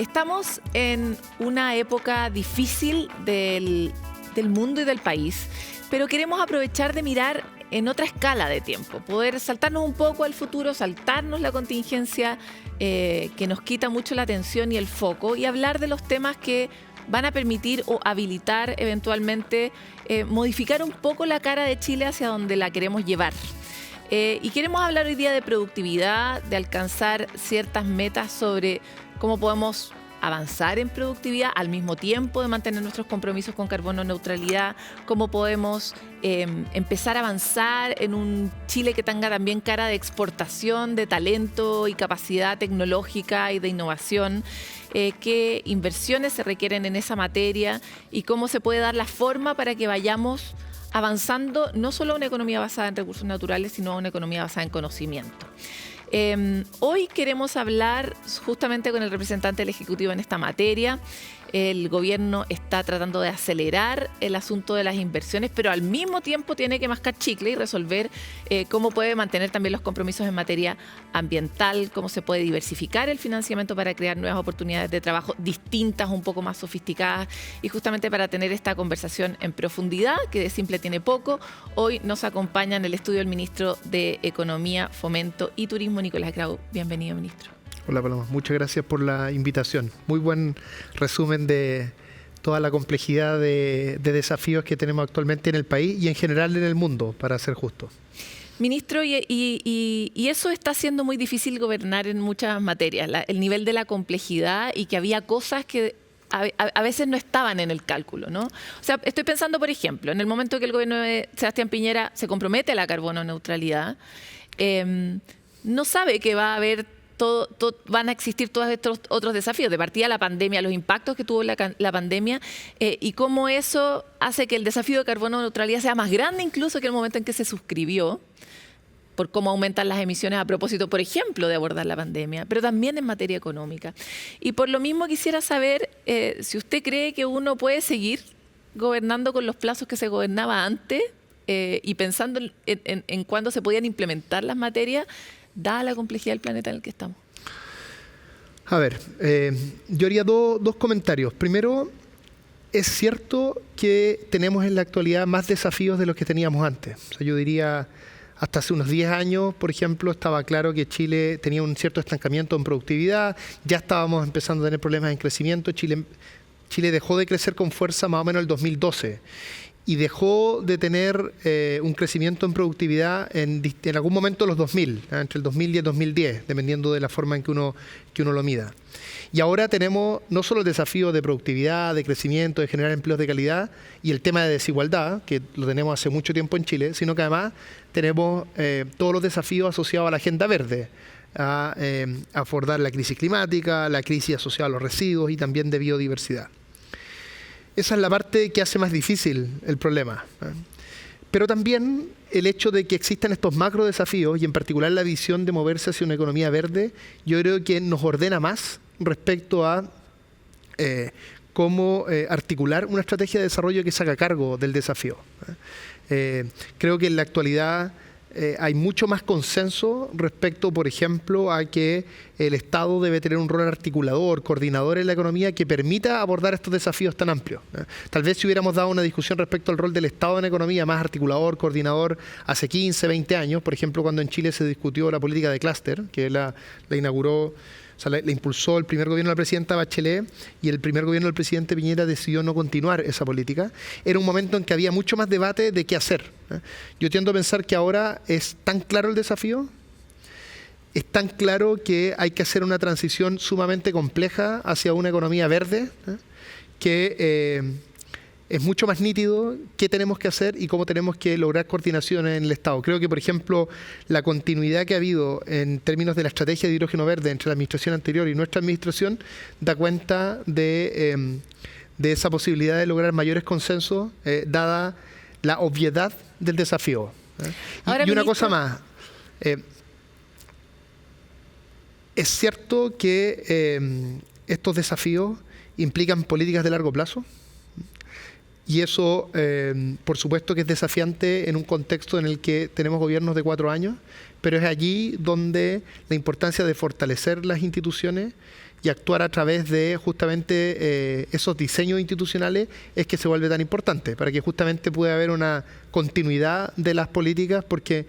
Estamos en una época difícil del mundo y del país, pero queremos aprovechar de mirar en otra escala de tiempo, poder saltarnos un poco al futuro, saltarnos la contingencia que nos quita mucho la atención y el foco, y hablar de los temas que van a permitir o habilitar eventualmente modificar un poco la cara de Chile hacia donde la queremos llevar. Y queremos hablar hoy día de productividad, de alcanzar ciertas metas sobre cómo podemos avanzar en productividad al mismo tiempo de mantener nuestros compromisos con carbono neutralidad, cómo podemos empezar a avanzar en un Chile que tenga también cara de exportación, de talento y capacidad tecnológica y de innovación, qué inversiones se requieren en esa materia y cómo se puede dar la forma para que vayamos avanzando no solo a una economía basada en recursos naturales, sino a una economía basada en conocimiento. Hoy queremos hablar justamente con el representante del Ejecutivo en esta materia. El gobierno está tratando de acelerar el asunto de las inversiones, pero al mismo tiempo tiene que mascar chicle y resolver cómo puede mantener también los compromisos en materia ambiental, cómo se puede diversificar el financiamiento para crear nuevas oportunidades de trabajo distintas, un poco más sofisticadas. Y justamente para tener esta conversación en profundidad, que de simple tiene poco, hoy nos acompaña en el estudio el ministro de Economía, Fomento y Turismo, Nicolás Grau. Bienvenido, ministro. Hola Paloma, muchas gracias por la invitación. Muy buen resumen de toda la complejidad de desafíos que tenemos actualmente en el país y en general en el mundo, para ser justo. Ministro, y eso está siendo muy difícil gobernar en muchas materias, el nivel de la complejidad y que había cosas que a veces no estaban en el cálculo, ¿no? O sea, estoy pensando, por ejemplo, en el momento que el gobierno de Sebastián Piñera se compromete a la carbono neutralidad, no sabe que va a haber van a existir todos estos otros desafíos, de partida la pandemia, los impactos que tuvo la pandemia y cómo eso hace que el desafío de carbono neutralidad sea más grande incluso que el momento en que se suscribió, por cómo aumentan las emisiones a propósito, por ejemplo, de abordar la pandemia, pero también en materia económica. Y por lo mismo quisiera saber si usted cree que uno puede seguir gobernando con los plazos que se gobernaba antes y pensando en cuándo se podían implementar las materias, dada la complejidad del planeta en el que estamos. A ver, yo haría dos comentarios. Primero, es cierto que tenemos en la actualidad más desafíos de los que teníamos antes. O sea, yo diría, hasta hace unos 10 años, por ejemplo, estaba claro que Chile tenía un cierto estancamiento en productividad, ya estábamos empezando a tener problemas en crecimiento. Chile dejó de crecer con fuerza más o menos en el 2012. Y dejó de tener un crecimiento en productividad en algún momento de los 2000, entre el 2000 y el 2010, dependiendo de la forma en que uno lo mida. Y ahora tenemos no solo el desafío de productividad, de crecimiento, de generar empleos de calidad y el tema de desigualdad, que lo tenemos hace mucho tiempo en Chile, sino que además tenemos todos los desafíos asociados a la agenda verde, a abordar la crisis climática, la crisis asociada a los residuos y también de biodiversidad. Esa es la parte que hace más difícil el problema. Pero también el hecho de que existan estos macro desafíos y en particular la visión de moverse hacia una economía verde, yo creo que nos ordena más respecto a cómo articular una estrategia de desarrollo que se haga cargo del desafío. Creo que en la actualidad hay mucho más consenso respecto, por ejemplo, a que el Estado debe tener un rol articulador, coordinador en la economía que permita abordar estos desafíos tan amplios. Tal vez si hubiéramos dado una discusión respecto al rol del Estado en economía más articulador, coordinador, hace 15, 20 años, por ejemplo, cuando en Chile se discutió la política de clúster, que la inauguró, o sea, la impulsó el primer gobierno de la presidenta Bachelet y el primer gobierno del presidente Piñera decidió no continuar esa política. Era un momento en que había mucho más debate de qué hacer. Yo tiendo a pensar que ahora es tan claro el desafío, es tan claro que hay que hacer una transición sumamente compleja hacia una economía verde, que es mucho más nítido qué tenemos que hacer y cómo tenemos que lograr coordinación en el Estado. Creo que, por ejemplo, la continuidad que ha habido en términos de la estrategia de hidrógeno verde entre la administración anterior y nuestra administración da cuenta de esa posibilidad de lograr mayores consensos, dada la obviedad del desafío. Ahora, y una cosa más. Es cierto que estos desafíos implican políticas de largo plazo. Y eso, por supuesto que es desafiante en un contexto en el que tenemos gobiernos de 4 años, pero es allí donde la importancia de fortalecer las instituciones y actuar a través de justamente esos diseños institucionales es que se vuelve tan importante, para que justamente pueda haber una continuidad de las políticas, porque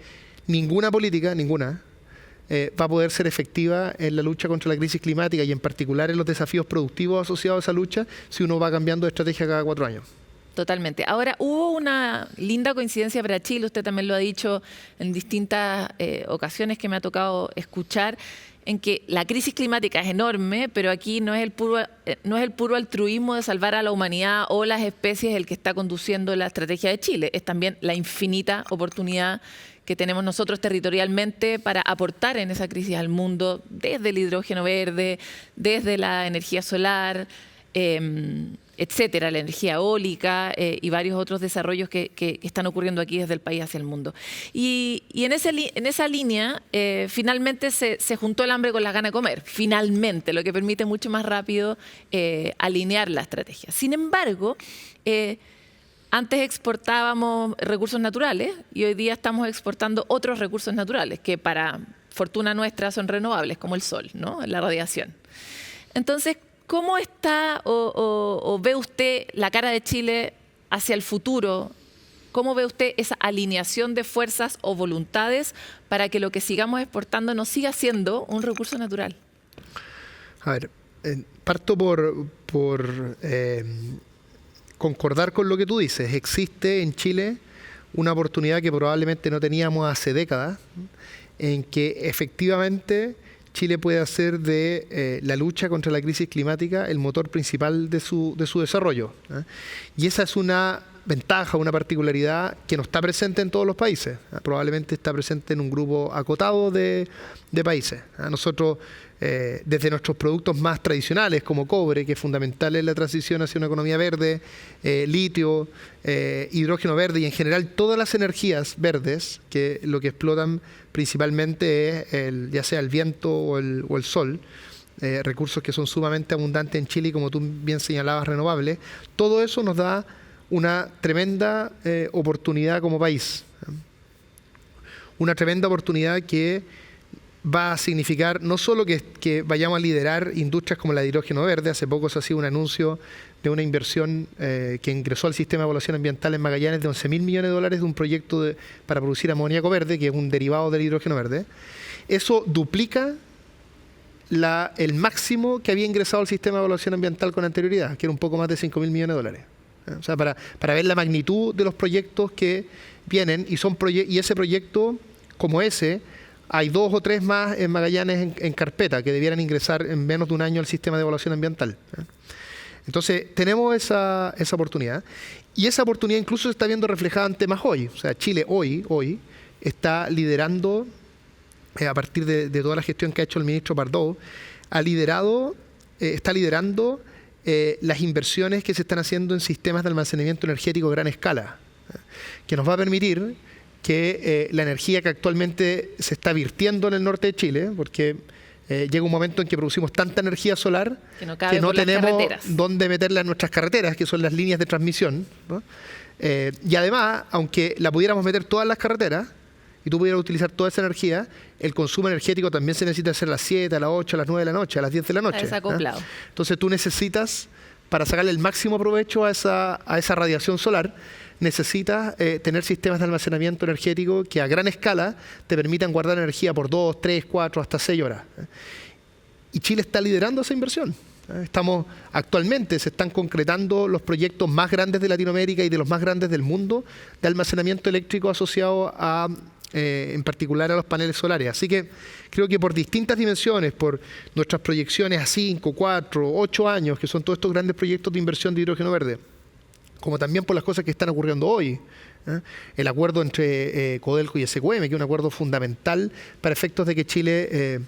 ninguna política, va a poder ser efectiva en la lucha contra la crisis climática y en particular en los desafíos productivos asociados a esa lucha si uno va cambiando de estrategia cada 4 años. Totalmente. Ahora, hubo una linda coincidencia para Chile, usted también lo ha dicho en distintas ocasiones que me ha tocado escuchar, en que la crisis climática es enorme, pero aquí no es el puro altruismo de salvar a la humanidad o las especies el que está conduciendo la estrategia de Chile, es también la infinita oportunidad que tenemos nosotros territorialmente para aportar en esa crisis al mundo, desde el hidrógeno verde, desde la energía solar, etcétera, la energía eólica y varios otros desarrollos que están ocurriendo aquí desde el país hacia el mundo. Y en esa línea, finalmente se juntó el hambre con las ganas de comer, finalmente, lo que permite mucho más rápido alinear la estrategia. Sin embargo, antes exportábamos recursos naturales y hoy día estamos exportando otros recursos naturales que para fortuna nuestra son renovables, como el sol, ¿no? La radiación. Entonces, ¿cómo está o ve usted la cara de Chile hacia el futuro? ¿Cómo ve usted esa alineación de fuerzas o voluntades para que lo que sigamos exportando no siga siendo un recurso natural? A ver, parto por concordar con lo que tú dices. Existe en Chile una oportunidad que probablemente no teníamos hace décadas, en que efectivamente Chile puede hacer de la lucha contra la crisis climática el motor principal de su desarrollo. Y esa es una ventaja, una particularidad que no está presente en todos los países. Probablemente está presente en un grupo acotado de países. Nosotros, desde nuestros productos más tradicionales, como cobre, que es fundamental en la transición hacia una economía verde, litio, hidrógeno verde y en general todas las energías verdes, que lo que explotan principalmente es ya sea el viento o el sol, recursos que son sumamente abundantes en Chile y, como tú bien señalabas, renovables. Todo eso nos da una tremenda oportunidad como país. Una tremenda oportunidad que va a significar no solo que vayamos a liderar industrias como la de hidrógeno verde. Hace poco se ha sido un anuncio de una inversión que ingresó al sistema de evaluación ambiental en Magallanes de $11.000 millones de un proyecto para producir amoníaco verde, que es un derivado del hidrógeno verde. Eso duplica el máximo que había ingresado al sistema de evaluación ambiental con anterioridad, que era un poco más de $5.000 millones. O sea, para ver la magnitud de los proyectos que vienen, y ese proyecto, como ese, hay 2 o 3 más en Magallanes en carpeta que debieran ingresar en menos de un año al sistema de evaluación ambiental. Entonces, tenemos esa oportunidad, y esa oportunidad incluso se está viendo reflejada en temas hoy. O sea, Chile hoy está liderando, a partir de toda la gestión que ha hecho el ministro Pardoe, está liderando las inversiones que se están haciendo en sistemas de almacenamiento energético a gran escala, que nos va a permitir que la energía que actualmente se está virtiendo en el norte de Chile, porque llega un momento en que producimos tanta energía solar que no tenemos dónde meterla en nuestras carreteras, que son las líneas de transmisión, ¿no? Y además, aunque la pudiéramos meter todas las carreteras y tú pudieras utilizar toda esa energía, el consumo energético también se necesita hacer a las 7, a las 8, a las 9 de la noche, a las 10 de la noche. Desacoplado. Entonces tú necesitas, para sacarle el máximo provecho a esa radiación solar, necesitas tener sistemas de almacenamiento energético que a gran escala te permitan guardar energía por 2, 3, 4, hasta 6 horas. Y Chile está liderando esa inversión. Actualmente se están concretando los proyectos más grandes de Latinoamérica y de los más grandes del mundo de almacenamiento eléctrico asociado en particular a los paneles solares. Así que creo que por distintas dimensiones, por nuestras proyecciones a 5, 4, 8 años, que son todos estos grandes proyectos de inversión de hidrógeno verde, como también por las cosas que están ocurriendo hoy. El acuerdo entre Codelco y SQM, que es un acuerdo fundamental para efectos de que Chile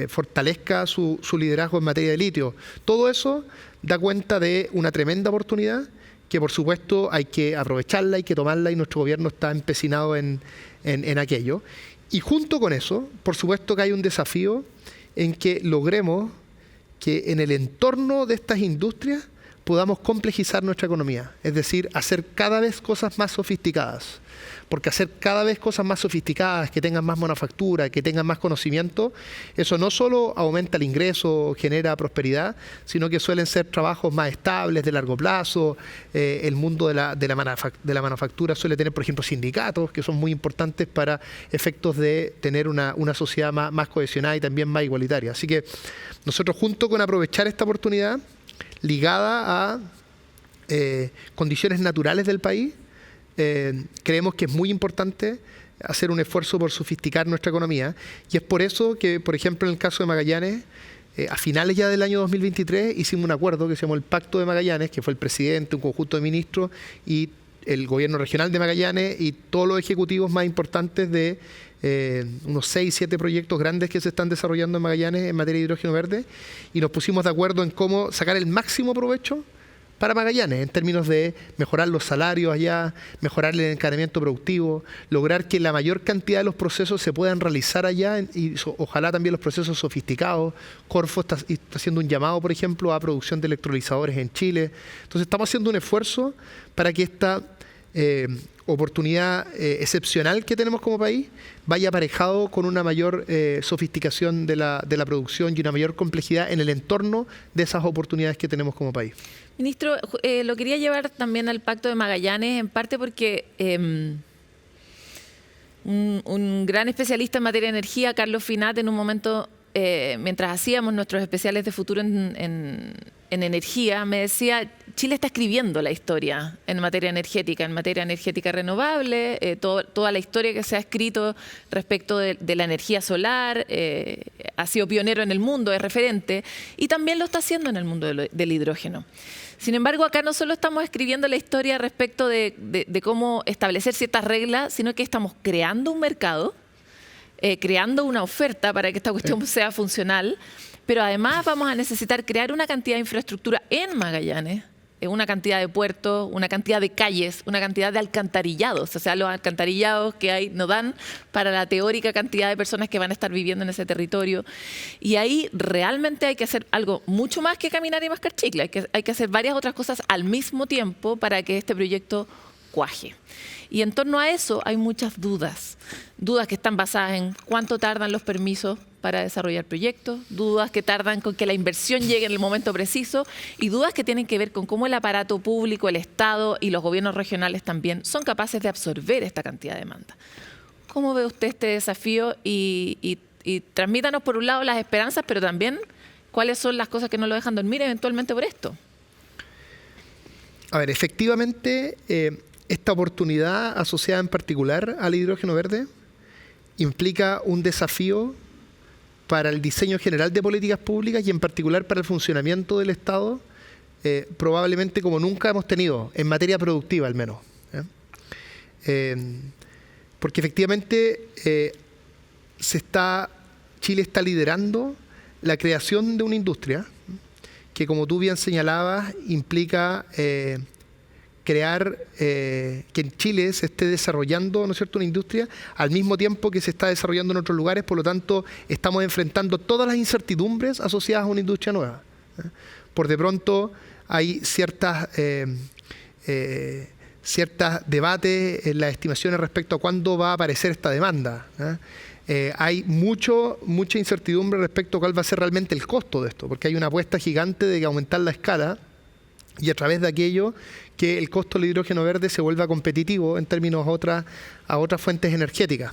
fortalezca su liderazgo en materia de litio. Todo eso da cuenta de una tremenda oportunidad que, por supuesto, hay que aprovecharla, hay que tomarla, y nuestro gobierno está empecinado en aquello. Y junto con eso, por supuesto que hay un desafío en que logremos que en el entorno de estas industrias podamos complejizar nuestra economía, es decir, hacer cada vez cosas más sofisticadas. Porque hacer cada vez cosas más sofisticadas, que tengan más manufactura, que tengan más conocimiento, eso no solo aumenta el ingreso, genera prosperidad, sino que suelen ser trabajos más estables, de largo plazo. El mundo de la manufactura suele tener, por ejemplo, sindicatos, que son muy importantes para efectos de tener una sociedad más cohesionada y también más igualitaria. Así que nosotros, junto con aprovechar esta oportunidad, ligada a condiciones naturales del país, creemos que es muy importante hacer un esfuerzo por sofisticar nuestra economía, y es por eso que, por ejemplo, en el caso de Magallanes, a finales ya del año 2023 hicimos un acuerdo que se llamó el Pacto de Magallanes, que fue el presidente, un conjunto de ministros y el gobierno regional de Magallanes y todos los ejecutivos más importantes de unos 6, 7 proyectos grandes que se están desarrollando en Magallanes en materia de hidrógeno verde, y nos pusimos de acuerdo en cómo sacar el máximo provecho para Magallanes, en términos de mejorar los salarios allá, mejorar el encadenamiento productivo, lograr que la mayor cantidad de los procesos se puedan realizar allá y ojalá también los procesos sofisticados. Corfo está haciendo un llamado, por ejemplo, a producción de electrolizadores en Chile. Entonces estamos haciendo un esfuerzo para que esta oportunidad excepcional que tenemos como país vaya aparejado con una mayor sofisticación de la producción y una mayor complejidad en el entorno de esas oportunidades que tenemos como país. Ministro, lo quería llevar también al Pacto de Magallanes, en parte porque un gran especialista en materia de energía, Carlos Finat, en un momento, mientras hacíamos nuestros especiales de futuro en energía, me decía: Chile está escribiendo la historia en materia energética renovable, toda la historia que se ha escrito respecto de la energía solar, ha sido pionero en el mundo, es referente, y también lo está haciendo en el mundo del hidrógeno. Sin embargo, acá no solo estamos escribiendo la historia respecto de cómo establecer ciertas reglas, sino que estamos creando un mercado, creando una oferta para que esta cuestión sea funcional, pero además vamos a necesitar crear una cantidad de infraestructura en Magallanes, una cantidad de puertos, una cantidad de calles, una cantidad de alcantarillados. O sea, los alcantarillados que hay no dan para la teórica cantidad de personas que van a estar viviendo en ese territorio. Y ahí realmente hay que hacer algo mucho más que caminar y mascar chicle. Hay que hacer varias otras cosas al mismo tiempo para que este proyecto cuaje. Y en torno a eso hay muchas dudas. Dudas que están basadas en cuánto tardan los permisos para desarrollar proyectos, dudas que tardan con que la inversión llegue en el momento preciso y dudas que tienen que ver con cómo el aparato público, el Estado y los gobiernos regionales también son capaces de absorber esta cantidad de demanda. ¿Cómo ve usted este desafío? Y transmítanos por un lado las esperanzas, pero también cuáles son las cosas que no lo dejan dormir eventualmente por esto. A ver, efectivamente, esta oportunidad asociada en particular al hidrógeno verde implica un desafío para el diseño general de políticas públicas y en particular para el funcionamiento del Estado, probablemente como nunca hemos tenido, en materia productiva al menos. Porque efectivamente Chile está liderando la creación de una industria que, como tú bien señalabas, implica crear que en Chile se esté desarrollando, ¿no es cierto?, una industria al mismo tiempo que se está desarrollando en otros lugares. Por lo tanto, estamos enfrentando todas las incertidumbres asociadas a una industria nueva. Por de pronto hay ciertas debates en las estimaciones respecto a cuándo va a aparecer esta demanda. Hay mucha incertidumbre respecto a cuál va a ser realmente el costo de esto, porque hay una apuesta gigante de aumentar la escala y a través de aquello que el costo del hidrógeno verde se vuelva competitivo en términos a otras fuentes energéticas.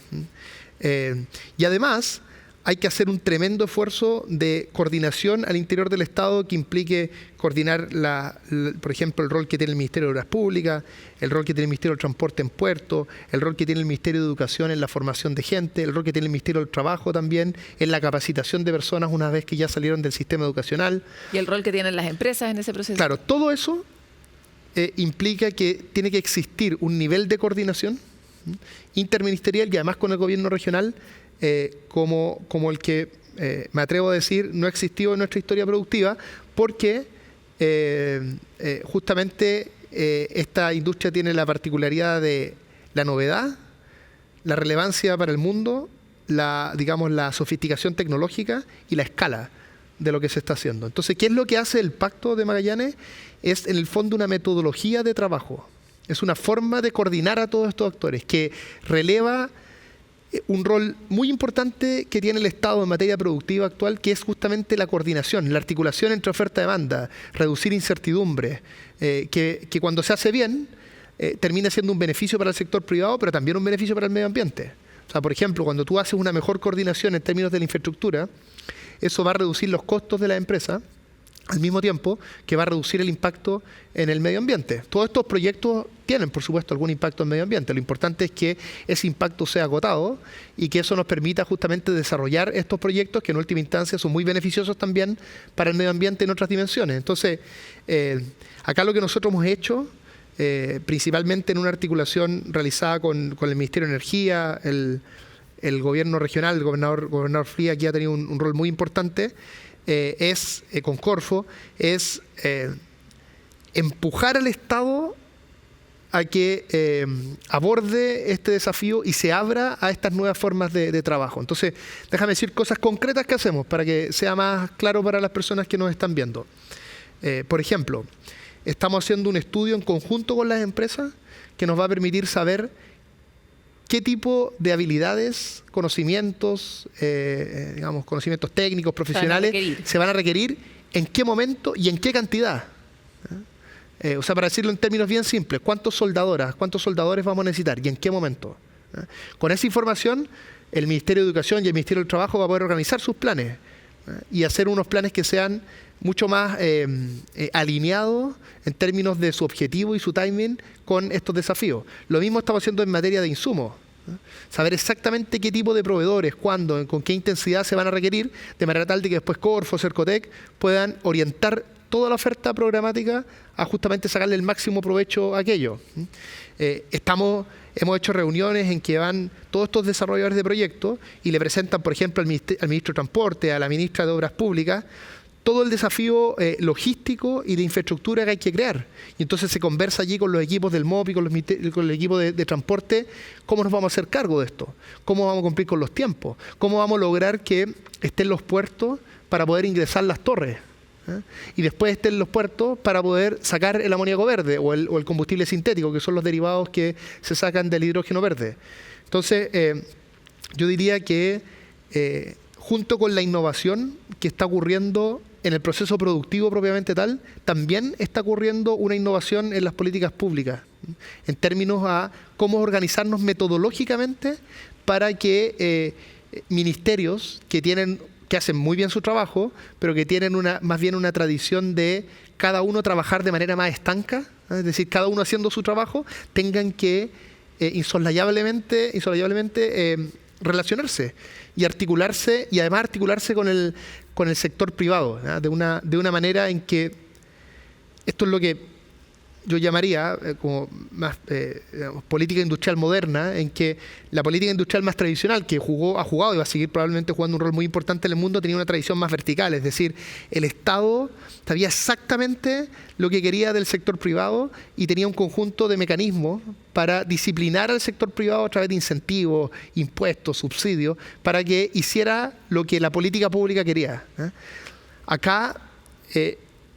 Y además hay que hacer un tremendo esfuerzo de coordinación al interior del Estado que implique coordinar, por ejemplo, el rol que tiene el Ministerio de Obras Públicas, el rol que tiene el Ministerio del Transporte en puerto, el rol que tiene el Ministerio de Educación en la formación de gente, el rol que tiene el Ministerio del Trabajo también en la capacitación de personas una vez que ya salieron del sistema educacional. Y el rol que tienen las empresas en ese proceso. Claro, todo eso implica que tiene que existir un nivel de coordinación interministerial y además con el gobierno regional como el que me atrevo a decir no ha existido en nuestra historia productiva, porque justamente esta industria tiene la particularidad de la novedad, la relevancia para el mundo, la sofisticación tecnológica y la escala. de lo que se está haciendo. Entonces, ¿qué es lo que hace el Pacto de Magallanes? Es en el fondo una metodología de trabajo. Es una forma de coordinar a todos estos actores que releva un rol muy importante que tiene el Estado en materia productiva actual, que es justamente la coordinación, la articulación entre oferta y demanda, reducir incertidumbre, que cuando se hace bien termina siendo un beneficio para el sector privado, pero también un beneficio para el medio ambiente. O sea, por ejemplo, cuando tú haces una mejor coordinación en términos de la infraestructura, eso va a reducir los costos de la empresa, al mismo tiempo que va a reducir el impacto en el medio ambiente. Todos estos proyectos tienen, por supuesto, algún impacto en el medio ambiente. Lo importante es que ese impacto sea acotado y que eso nos permita justamente desarrollar estos proyectos que en última instancia son muy beneficiosos también para el medio ambiente en otras dimensiones. Entonces, acá lo que nosotros hemos hecho, principalmente en una articulación realizada con el Ministerio de Energía, el gobierno regional, el gobernador Fría, aquí ha tenido un rol muy importante, con Corfo, es empujar al Estado a que aborde este desafío y se abra a estas nuevas formas de trabajo. Entonces, déjame decir cosas concretas que hacemos para que sea más claro para las personas que nos están viendo. Por ejemplo, estamos haciendo un estudio en conjunto con las empresas que nos va a permitir saber qué tipo de habilidades, conocimientos, conocimientos técnicos, profesionales, se van a requerir, en qué momento y en qué cantidad. O sea, para decirlo en términos bien simples, ¿cuántos soldadores vamos a necesitar y en qué momento? Con esa información, el Ministerio de Educación y el Ministerio del Trabajo va a poder organizar sus planes y hacer unos planes que sean mucho más alineados en términos de su objetivo y su timing con estos desafíos. Lo mismo estamos haciendo en materia de insumos. Saber exactamente qué tipo de proveedores, cuándo, con qué intensidad se van a requerir, de manera tal de que después Corfo, Cercotec puedan orientar toda la oferta programática a justamente sacarle el máximo provecho a aquello. Hemos hecho reuniones en que van todos estos desarrolladores de proyectos y le presentan, por ejemplo, al ministro de Transporte, a la ministra de Obras Públicas, todo el desafío logístico y de infraestructura que hay que crear. Y entonces se conversa allí con los equipos del MOP y con el equipo de transporte, cómo nos vamos a hacer cargo de esto, cómo vamos a cumplir con los tiempos, cómo vamos a lograr que estén los puertos para poder ingresar las torres. Y después estén los puertos para poder sacar el amoníaco verde o el combustible sintético, que son los derivados que se sacan del hidrógeno verde. Entonces, yo diría que junto con la innovación que está ocurriendo en el proceso productivo propiamente tal, también está ocurriendo una innovación en las políticas públicas, en términos a cómo organizarnos metodológicamente para que ministerios que hacen muy bien su trabajo, pero que tienen más bien una tradición de cada uno trabajar de manera más estanca, es decir, cada uno haciendo su trabajo, tengan que insoslayablemente relacionarse y articularse, y además articularse con el sector privado, de una manera en que esto es lo que yo llamaría como más política industrial moderna, en que la política industrial más tradicional, que ha jugado y va a seguir probablemente jugando un rol muy importante en el mundo, tenía una tradición más vertical, es decir, el Estado sabía exactamente lo que quería del sector privado y tenía un conjunto de mecanismos para disciplinar al sector privado a través de incentivos, impuestos, subsidios, para que hiciera lo que la política pública quería. Acá,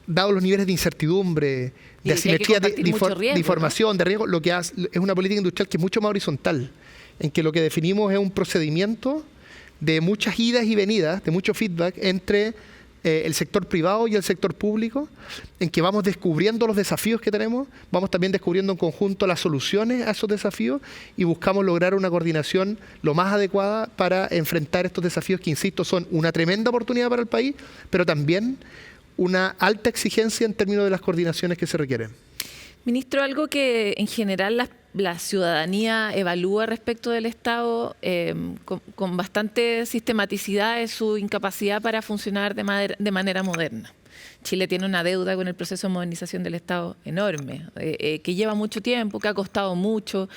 dados los niveles de incertidumbre, de asimetría, de información, de riesgo, lo que hace es una política industrial que es mucho más horizontal, en que lo que definimos es un procedimiento de muchas idas y venidas, de mucho feedback entre el sector privado y el sector público, en que vamos descubriendo los desafíos que tenemos, vamos también descubriendo en conjunto las soluciones a esos desafíos y buscamos lograr una coordinación lo más adecuada para enfrentar estos desafíos que, insisto, son una tremenda oportunidad para el país, pero también una alta exigencia en términos de las coordinaciones que se requieren. Ministro, algo que en general la ciudadanía evalúa respecto del Estado con bastante sistematicidad es su incapacidad para funcionar de manera moderna. Chile tiene una deuda con el proceso de modernización del Estado enorme, que lleva mucho tiempo, que ha costado mucho.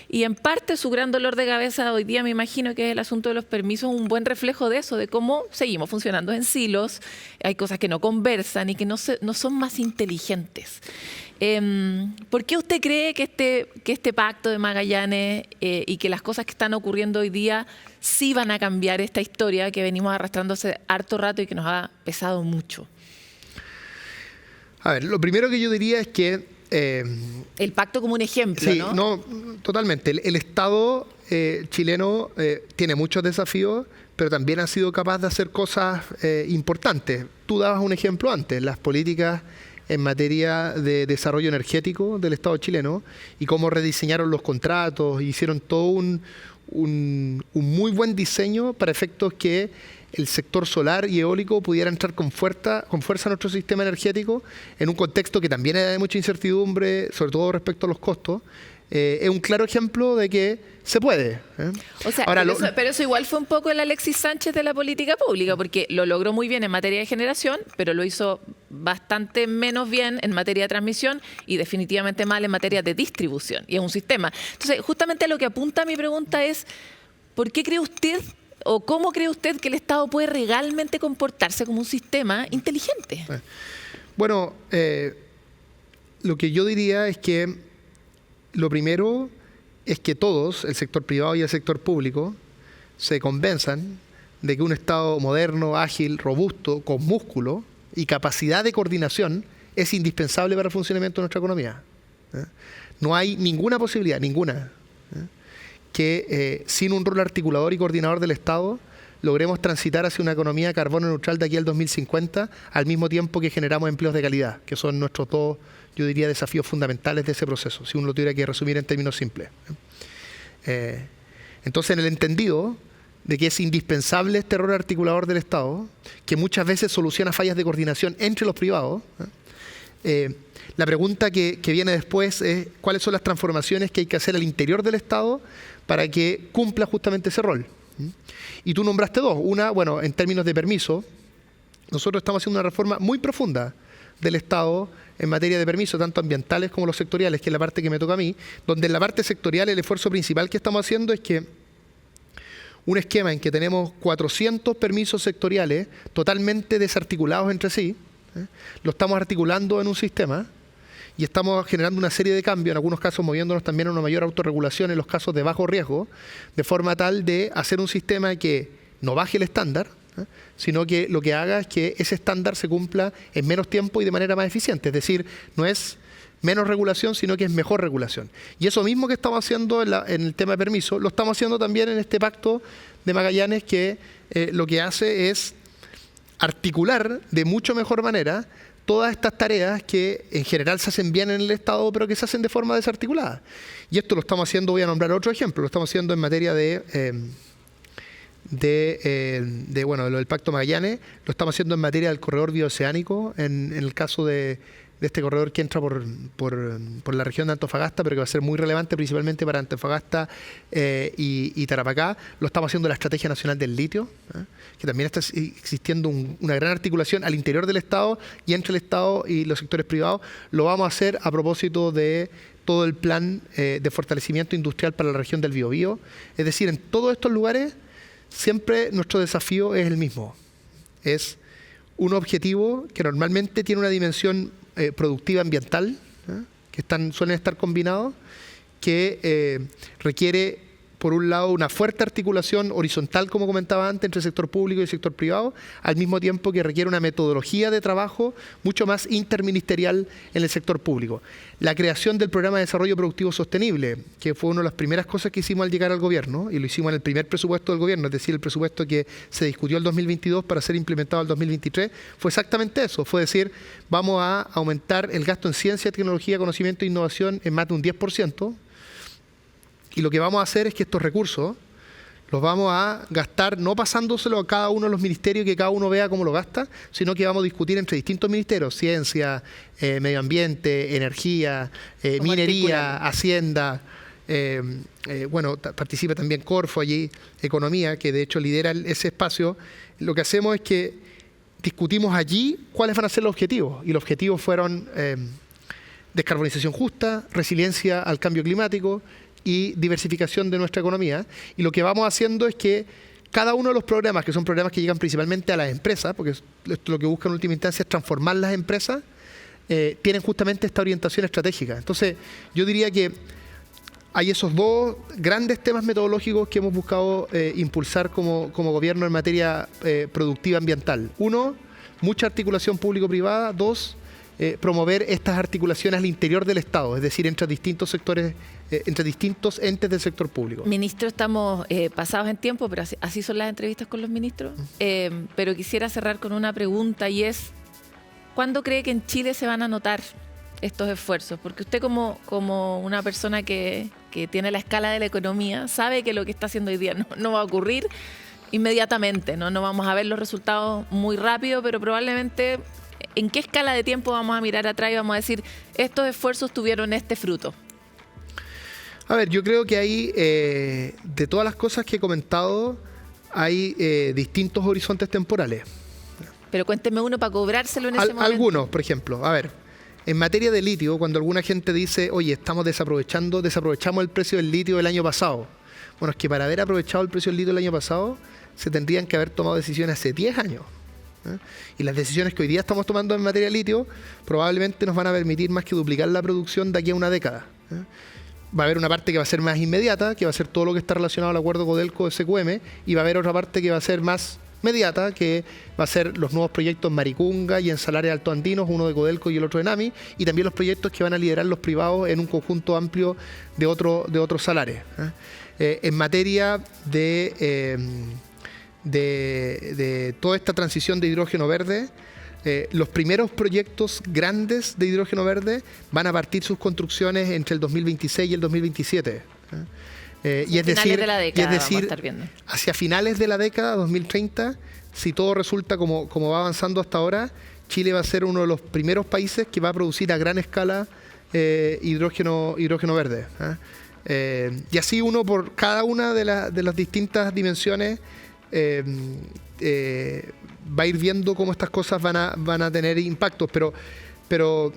Y en parte su gran dolor de cabeza hoy día me imagino que es el asunto de los permisos, un buen reflejo de eso, de cómo seguimos funcionando en silos, hay cosas que no conversan y que no son más inteligentes. ¿Por qué usted cree que este pacto de Magallanes y que las cosas que están ocurriendo hoy día sí van a cambiar esta historia que venimos arrastrando hace harto rato y que nos ha pesado mucho? A ver, lo primero que yo diría es que... el pacto como un ejemplo, sí, ¿no? No, totalmente. El Estado chileno tiene muchos desafíos, pero también ha sido capaz de hacer cosas importantes. Tú dabas un ejemplo antes, las políticas en materia de desarrollo energético del Estado chileno y cómo rediseñaron los contratos, hicieron todo un muy buen diseño para efectos que el sector solar y eólico pudiera entrar con fuerza a nuestro sistema energético en un contexto que también hay mucha incertidumbre, sobre todo respecto a los costos. Es un claro ejemplo de que se puede. O sea, ahora, pero eso igual fue un poco el Alexis Sánchez de la política pública, porque lo logró muy bien en materia de generación, pero lo hizo bastante menos bien en materia de transmisión y definitivamente mal en materia de distribución. Y es un sistema. Entonces, justamente a lo que apunta mi pregunta es, ¿por qué cree usted o cómo cree usted que el Estado puede realmente comportarse como un sistema inteligente? Bueno, lo que yo diría es que lo primero es que todos, el sector privado y el sector público, se convenzan de que un Estado moderno, ágil, robusto, con músculo y capacidad de coordinación es indispensable para el funcionamiento de nuestra economía. No hay ninguna posibilidad, ninguna, que sin un rol articulador y coordinador del Estado logremos transitar hacia una economía carbono neutral de aquí al 2050, al mismo tiempo que generamos empleos de calidad, que son nuestros dos, yo diría, desafíos fundamentales de ese proceso, si uno lo tuviera que resumir en términos simples. Entonces, en el entendido de que es indispensable este rol articulador del Estado, que muchas veces soluciona fallas de coordinación entre los privados, la pregunta que viene después es cuáles son las transformaciones que hay que hacer al interior del Estado para que cumpla justamente ese rol. Y tú nombraste dos. Una, bueno, en términos de permiso, nosotros estamos haciendo una reforma muy profunda del Estado en materia de permisos, tanto ambientales como los sectoriales, que es la parte que me toca a mí, donde en la parte sectorial el esfuerzo principal que estamos haciendo es que un esquema en que tenemos 400 permisos sectoriales totalmente desarticulados entre sí, lo estamos articulando en un sistema y estamos generando una serie de cambios, en algunos casos moviéndonos también a una mayor autorregulación en los casos de bajo riesgo, de forma tal de hacer un sistema que no baje el estándar, sino que lo que haga es que ese estándar se cumpla en menos tiempo y de manera más eficiente. Es decir, no es menos regulación, sino que es mejor regulación. Y eso mismo que estamos haciendo en el tema de permiso, lo estamos haciendo también en este pacto de Magallanes que lo que hace es articular de mucho mejor manera todas estas tareas que en general se hacen bien en el Estado, pero que se hacen de forma desarticulada. Y esto lo estamos haciendo, voy a nombrar otro ejemplo, lo estamos haciendo en materia de lo del Pacto Magallanes, lo estamos haciendo en materia del corredor bioceánico, en el caso de este corredor que entra por la región de Antofagasta, pero que va a ser muy relevante principalmente para Antofagasta y Tarapacá. Lo estamos haciendo en la Estrategia Nacional del Litio, que también está existiendo una gran articulación al interior del Estado y entre el Estado y los sectores privados. Lo vamos a hacer a propósito de todo el plan de fortalecimiento industrial para la región del Biobío. Es decir, en todos estos lugares siempre nuestro desafío es el mismo. Es un objetivo que normalmente tiene una dimensión productiva ambiental, que suelen estar combinados, que requiere, por un lado, una fuerte articulación horizontal, como comentaba antes, entre el sector público y el sector privado, al mismo tiempo que requiere una metodología de trabajo mucho más interministerial en el sector público. La creación del Programa de Desarrollo Productivo Sostenible, que fue una de las primeras cosas que hicimos al llegar al gobierno, y lo hicimos en el primer presupuesto del gobierno, es decir, el presupuesto que se discutió el 2022 para ser implementado el 2023, fue exactamente eso, fue decir, vamos a aumentar el gasto en ciencia, tecnología, conocimiento e innovación en más de un 10%, y lo que vamos a hacer es que estos recursos los vamos a gastar no pasándoselo a cada uno de los ministerios y que cada uno vea cómo lo gasta, sino que vamos a discutir entre distintos ministerios, ciencia, medio ambiente, energía, minería, hacienda, participa también Corfo allí, economía, que de hecho lidera ese espacio. Lo que hacemos es que discutimos allí cuáles van a ser los objetivos. Y los objetivos fueron descarbonización justa, resiliencia al cambio climático y diversificación de nuestra economía. Y lo que vamos haciendo es que cada uno de los programas, que son programas que llegan principalmente a las empresas, porque esto lo que busca en última instancia es transformar las empresas, tienen justamente esta orientación estratégica. Entonces, yo diría que hay esos dos grandes temas metodológicos que hemos buscado impulsar como gobierno en materia productiva ambiental. Uno, mucha articulación público-privada. Dos, promover estas articulaciones al interior del Estado, es decir, entre distintos sectores, entre distintos entes del sector público. Ministro, estamos pasados en tiempo, pero así son las entrevistas con los ministros. Pero quisiera cerrar con una pregunta y es, ¿cuándo cree que en Chile se van a notar estos esfuerzos? Porque usted como una persona que tiene la escala de la economía, sabe que lo que está haciendo hoy día no va a ocurrir inmediatamente, ¿no? No vamos a ver los resultados muy rápido, pero probablemente ¿en qué escala de tiempo vamos a mirar atrás y vamos a decir, estos esfuerzos tuvieron este fruto? A ver, yo creo que hay, de todas las cosas que he comentado, hay distintos horizontes temporales. Pero cuénteme uno para cobrárselo en ese momento. Algunos, por ejemplo. A ver, en materia de litio, cuando alguna gente dice, oye, desaprovechamos el precio del litio del año pasado. Bueno, es que para haber aprovechado el precio del litio del año pasado, se tendrían que haber tomado decisiones hace 10 años. Y las decisiones que hoy día estamos tomando en materia de litio probablemente nos van a permitir más que duplicar la producción de aquí a una década. Va a haber una parte que va a ser más inmediata, que va a ser todo lo que está relacionado al acuerdo Codelco-SQM, y va a haber otra parte que va a ser más mediata, que va a ser los nuevos proyectos en Maricunga y en Salares Altoandinos, uno de Codelco y el otro de NAMI, y también los proyectos que van a liderar los privados en un conjunto amplio de otros salares. En materia de toda esta transición de hidrógeno verde, los primeros proyectos grandes de hidrógeno verde van a partir sus construcciones entre el 2026 y el 2027. Y es decir, hacia finales de la década, 2030, si todo resulta como va avanzando hasta ahora, Chile va a ser uno de los primeros países que va a producir a gran escala hidrógeno verde. Y así uno por cada una de las distintas dimensiones va a ir viendo cómo estas cosas van a tener impactos, pero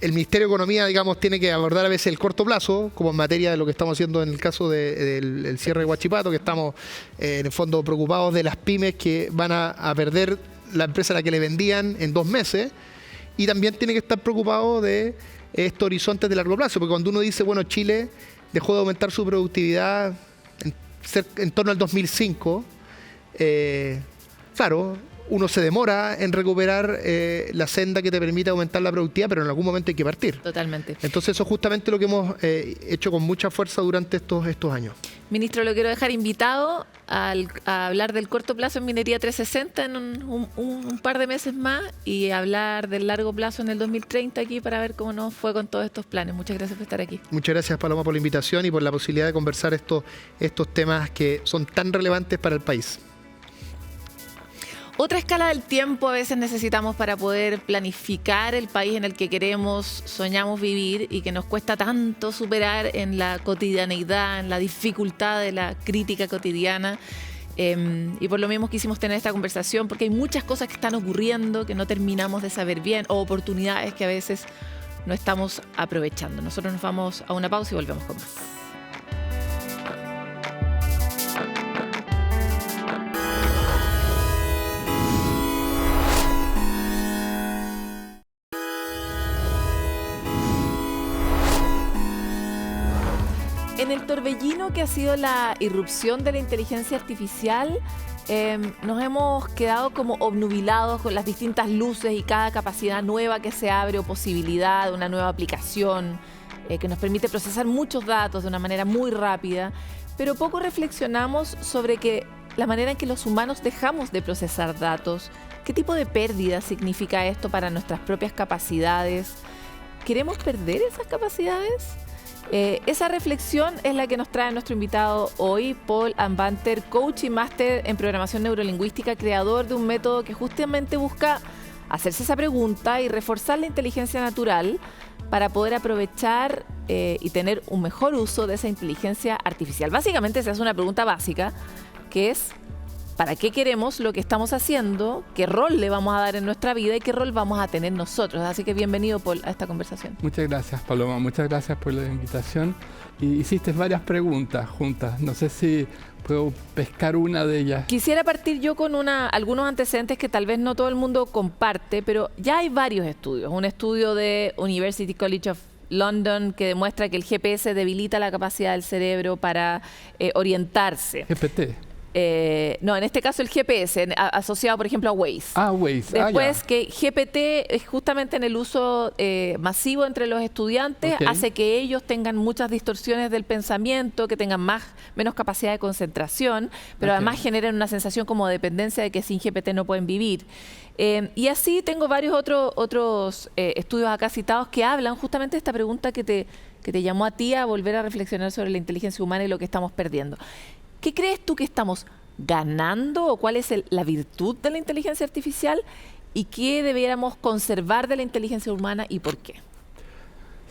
el Ministerio de Economía, digamos, tiene que abordar a veces el corto plazo, como en materia de lo que estamos haciendo en el caso del cierre de Huachipato, que estamos en el fondo preocupados de las pymes que van a perder la empresa a la que le vendían en 2 meses, y también tiene que estar preocupado de estos horizontes de largo plazo, porque cuando uno dice, bueno, Chile dejó de aumentar su productividad en torno al 2005, claro, uno se demora en recuperar la senda que te permite aumentar la productividad, pero en algún momento hay que partir. Totalmente. Entonces eso es justamente lo que hemos hecho con mucha fuerza durante estos años. Ministro, lo quiero dejar invitado a hablar del corto plazo en Minería 360 en un par de meses más y hablar del largo plazo en el 2030 aquí para ver cómo nos fue con todos estos planes. Muchas gracias por estar aquí. Muchas gracias, Paloma, por la invitación y por la posibilidad de conversar estos temas que son tan relevantes para el país. Otra escala del tiempo a veces necesitamos para poder planificar el país en el que queremos, soñamos vivir y que nos cuesta tanto superar en la cotidianeidad, en la dificultad de la crítica cotidiana. Y por lo mismo quisimos tener esta conversación porque hay muchas cosas que están ocurriendo que no terminamos de saber bien o oportunidades que a veces no estamos aprovechando. Nosotros nos vamos a una pausa y volvemos con más. En el torbellino que ha sido la irrupción de la inteligencia artificial, nos hemos quedado como obnubilados con las distintas luces y cada capacidad nueva que se abre o posibilidad de una nueva aplicación que nos permite procesar muchos datos de una manera muy rápida, pero poco reflexionamos sobre la manera en que los humanos dejamos de procesar datos, qué tipo de pérdida significa esto para nuestras propias capacidades. ¿Queremos perder esas capacidades? Esa reflexión es la que nos trae nuestro invitado hoy, Paul Anbanter, coach y máster en programación neurolingüística, creador de un método que justamente busca hacerse esa pregunta y reforzar la inteligencia natural para poder aprovechar y tener un mejor uso de esa inteligencia artificial. Básicamente se hace una pregunta básica, que es para qué queremos lo que estamos haciendo, qué rol le vamos a dar en nuestra vida y qué rol vamos a tener nosotros. Así que bienvenido, Paul, a esta conversación. Muchas gracias, Paloma. Muchas gracias por la invitación. Y hiciste varias preguntas juntas. No sé si puedo pescar una de ellas. Quisiera partir yo con algunos antecedentes que tal vez no todo el mundo comparte, pero ya hay varios estudios. Un estudio de University College of London que demuestra que el GPS debilita la capacidad del cerebro para orientarse. GPT. No, en este caso el GPS, asociado por ejemplo a Waze. Waze. Después que GPT es justamente en el uso masivo entre los estudiantes, hace que ellos tengan muchas distorsiones del pensamiento, que tengan menos capacidad de concentración, pero además generan una sensación como de dependencia de que sin GPT no pueden vivir. Y así tengo varios otros estudios acá citados que hablan justamente de esta pregunta que te llamó a ti a volver a reflexionar sobre la inteligencia humana y lo que estamos perdiendo. ¿Qué crees tú que estamos ganando o cuál es la virtud de la inteligencia artificial y qué debiéramos conservar de la inteligencia humana y por qué?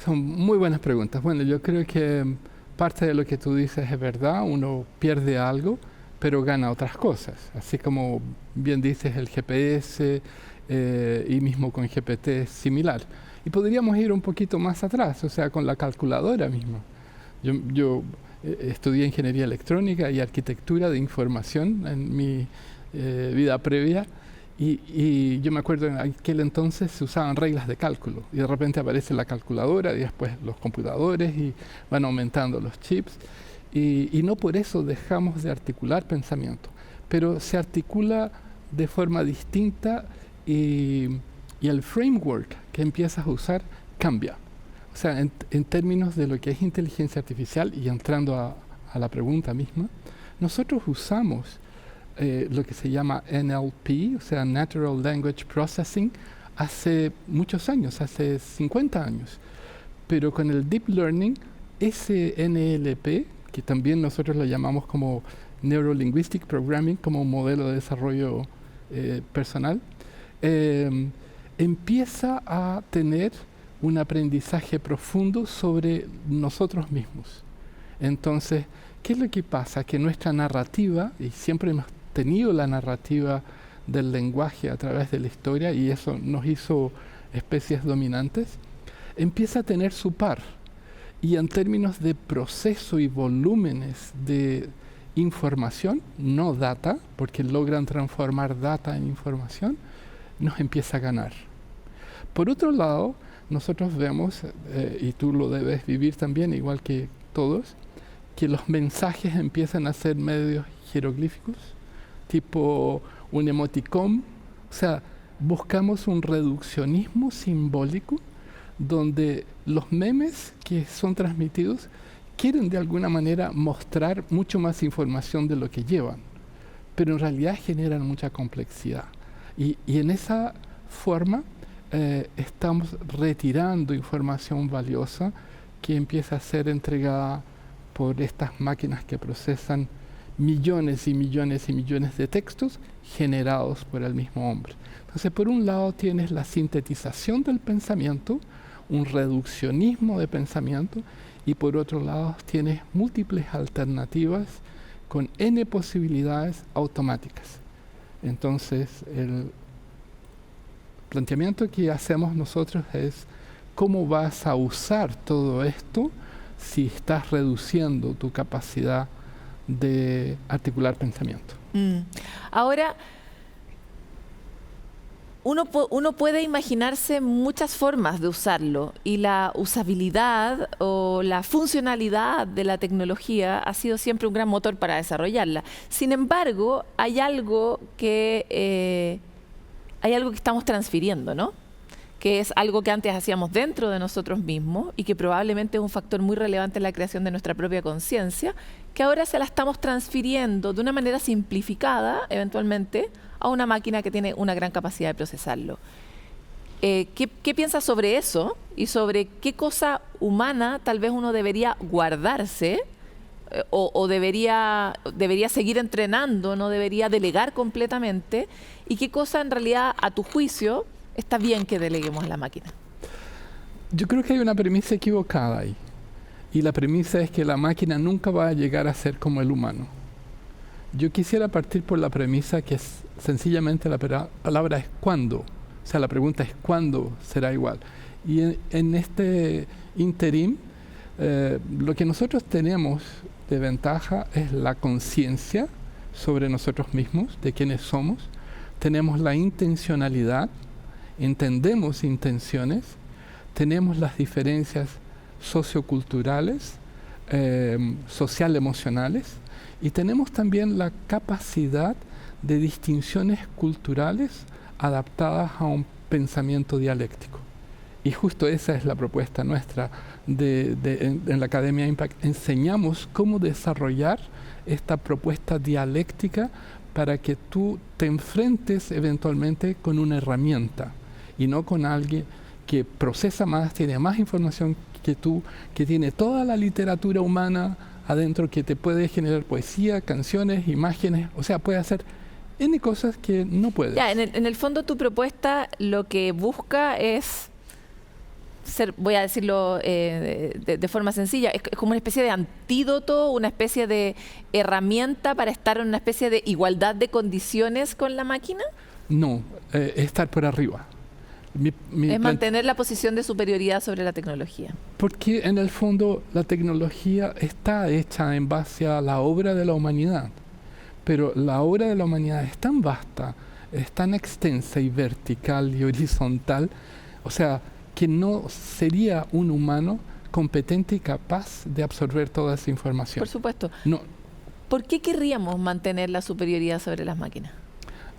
Son muy buenas preguntas. Bueno, yo creo que parte de lo que tú dices es verdad. Uno pierde algo, pero gana otras cosas. Así como bien dices, el GPS y mismo con GPT es similar. Y podríamos ir un poquito más atrás, o sea, con la calculadora misma. Yo estudié ingeniería electrónica y arquitectura de información en mi vida previa y yo me acuerdo en aquel entonces se usaban reglas de cálculo y de repente aparece la calculadora y después los computadores y van aumentando los chips y no por eso dejamos de articular pensamiento, pero se articula de forma distinta y el framework que empiezas a usar cambia. O sea, en términos de lo que es inteligencia artificial y entrando a la pregunta misma, nosotros usamos lo que se llama NLP, o sea, Natural Language Processing, hace muchos años, hace 50 años. Pero con el Deep Learning, ese NLP, que también nosotros lo llamamos como Neuro-Linguistic Programming, como un modelo de desarrollo personal, empieza a tener un aprendizaje profundo sobre nosotros mismos. Entonces, ¿qué es lo que pasa? Que nuestra narrativa, y siempre hemos tenido la narrativa del lenguaje a través de la historia, y eso nos hizo especies dominantes, empieza a tener su par. Y en términos de proceso y volúmenes de información, no data, porque logran transformar data en información, nos empieza a ganar. Por otro lado, nosotros vemos, y tú lo debes vivir también, igual que todos, que los mensajes empiezan a ser medios jeroglíficos, tipo un emoticón. O sea, buscamos un reduccionismo simbólico donde los memes que son transmitidos quieren de alguna manera mostrar mucho más información de lo que llevan, pero en realidad generan mucha complejidad. Y en esa forma estamos retirando información valiosa que empieza a ser entregada por estas máquinas que procesan millones y millones y millones de textos generados por el mismo hombre. Entonces, por un lado tienes la sintetización del pensamiento, un reduccionismo de pensamiento, y por otro lado tienes múltiples alternativas con N posibilidades automáticas. Entonces, el planteamiento que hacemos nosotros es cómo vas a usar todo esto si estás reduciendo tu capacidad de articular pensamiento. Ahora, uno puede imaginarse muchas formas de usarlo y la usabilidad o la funcionalidad de la tecnología ha sido siempre un gran motor para desarrollarla. Sin embargo, hay algo que estamos transfiriendo, ¿no? Que es algo que antes hacíamos dentro de nosotros mismos y que probablemente es un factor muy relevante en la creación de nuestra propia conciencia, que ahora se la estamos transfiriendo de una manera simplificada, eventualmente, a una máquina que tiene una gran capacidad de procesarlo. ¿Qué piensas sobre eso y sobre qué cosa humana tal vez uno debería guardarse o debería seguir entrenando, no debería delegar completamente, y qué cosa en realidad, a tu juicio, está bien que deleguemos a la máquina? Yo creo que hay una premisa equivocada ahí. Y la premisa es que la máquina nunca va a llegar a ser como el humano. Yo quisiera partir por la premisa que es sencillamente la palabra es cuándo. O sea, la pregunta es cuándo será igual. Y en este interim, lo que nosotros tenemos de ventaja es la conciencia sobre nosotros mismos, de quiénes somos. Tenemos la intencionalidad, entendemos intenciones, tenemos las diferencias socioculturales, social-emocionales, y tenemos también la capacidad de distinciones culturales adaptadas a un pensamiento dialéctico. Y justo esa es la propuesta nuestra en la Academia Impact. Enseñamos cómo desarrollar esta propuesta dialéctica para que tú te enfrentes eventualmente con una herramienta y no con alguien que procesa más, tiene más información que tú, que tiene toda la literatura humana adentro, que te puede generar poesía, canciones, imágenes, o sea, puede hacer N cosas que no puedes. Ya, en el fondo tu propuesta lo que busca es ser, voy a decirlo de forma sencilla, es como una especie de antídoto, una especie de herramienta para estar en una especie de igualdad de condiciones con la máquina. No, estar por arriba. Es mantener la posición de superioridad sobre la tecnología. Porque en el fondo la tecnología está hecha en base a la obra de la humanidad, pero la obra de la humanidad es tan vasta, es tan extensa y vertical y horizontal, o sea, que no sería un humano competente y capaz de absorber toda esa información. Por supuesto. No. ¿Por qué querríamos mantener la superioridad sobre las máquinas?